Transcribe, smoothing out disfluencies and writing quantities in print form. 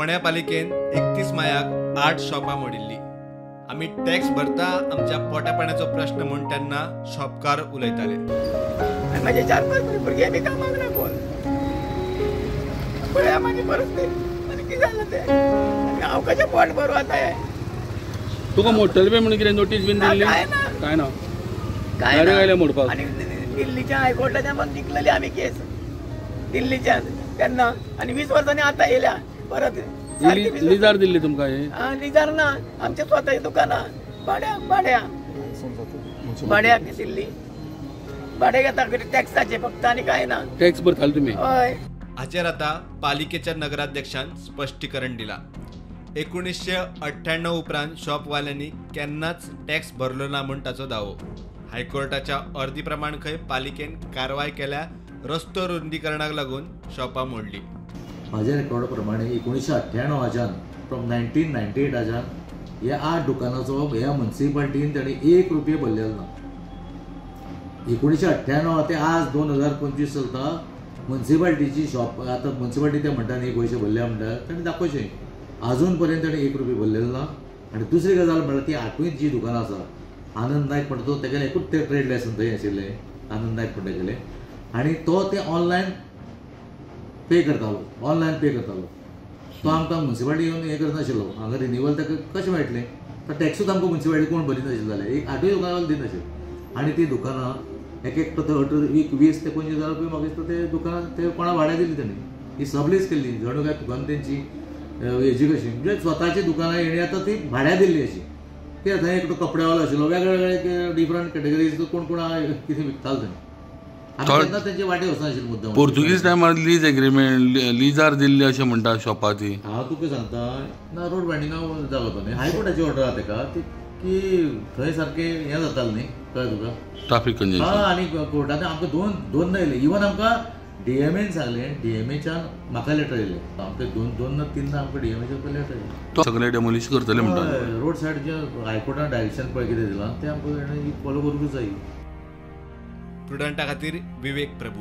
फोंड्या पालिकेन 31 मायाक 8 शॉपां मोडिल्ली। आमी टॅक्स भरता आमच्या पोटा पाण्याचो प्रश्न म्हूण तेन्ना शॉपकार उलयताले। माझे 4-5 भुरगे बी कामाक ना कोण पळया माझी परिस्थिती आनी कितें जालें तें हांव कशें पोट भरूं आतां। तुका मोडटले बी म्हणून कितें नोटीस बीन दिल्ली? काय ना डायरेक्ट आयले मोडपाक। आनी दिल्लीच्या हायकोर्टाच्यान पण जिखलेली आमी केस दिल्लीच्यान तेन्ना आनी 20 वर्सांनी आतां येयल्या परत। लिजार दिल्ली तुमकां? लिजार ना, आमच्या स्वताची दुकानां भाड्याक दिल्ली। भाडे घेता टॅक्साचे फक्त आनी काय ना। टॅक्स भरताले तुमी? हय। हाचेर आतां पालिकेच्या नगराध्यक्षान स्पश्टीकरण दिलां। 1998 उपरांत शॉपवाल्यांनी केन्नाच टॅक्स भरलो ना म्हूण ताचो दावो। हायकोर्टाच्या अर्दी प्रमाण खंय पालिकेन कारवाय केल्या रस्तो रुंदीकरणाक लागून शॉपां मोडली। म्हाज्या रेकॉर्ड प्रमाणे 1998 फ्रॉम 1998 ह्या 8 दुकानाचो ह्या म्युनिसिपालिटीन ताणी 1 रुपया भरलेलो ना। 1998 ते आज 2025 चलता म्युनिसिपालिटीची शॉप। आतां म्युनिसिपालिटी ते म्हणटा न्ही पयशे भरले म्हणटा ताणी दाखोवचें। अजून पर्यंत ताणें 1 रुपया भरलेलो ना। आनी दुसरी गजाल म्हणल्यार ती 8वीत जी दुकानां आसा, आनंद नायक म्हणटा तो तेगेलें एकूच ते ट्रेड लायसन्स थंय आशिल्लें आनंद नायक म्हणटा गेले, आनी तो ते ऑनलायन पे करतालो। तो आमकां म्युनिसिपालिटी येवन हें करनाशिल्लो। हांगा रिन्यूवल ताका कशें मेळटलें? तो टॅक्सूच आमकां म्युनिसिपालिटी कोण भरीत नाशिल्ले जाल्यार एक 8 दुकानां दिनाशिल्ले। आनी ती दुकानां एक 20 ते 25,000 रुपया म्हाका दिसता ते दुकानां ते कोणा भाड्या दिली ताणी। ही सबलीज केल्ली जणू काय दुकान तेंची हेजी कशी म्हणजे स्वताची दुकानां येणी आतां ती भाड्या दिल्ली अशी। ते थंय एक कपड्यावालो आशिल्लो, वेगळे वेगळे डिफरंट कॅटेगरीज कोण कितें विकतालो थंय। तेन्ना तेंचे वाटे वचनाशिल्ले मुद्दम। पोर्तुगीज टायमार लीज एग्रीमेंट लिजार दिल्ली अशें म्हणटा शॉपाची। हांव तुका सांगता ना, रोड बायडिंगा जालो तो न्ही, हायकोर्टाची ऑर्डर आहा तेका की थंय सारकें हें जातालें न्ही, कळ्ळें तुका? Traffic congestion. आनी कोर्टान आमकां दोन येयले। इवन आमकां डीएमएन सांगलें, डीएमएच्यान म्हाका लेटर येयलें। आमकां दोन ना तीन आमकां डीएमएच्यान लेटर येयलें तो सगळे डेमोलिश करतले म्हणटा। रोड सायड जे हायकोर्टान डायरेक्शन पळय कितें दिलां तें आमकां फॉलो करूंकच जाय। प्रुडंटा खातीर विवेक प्रभू।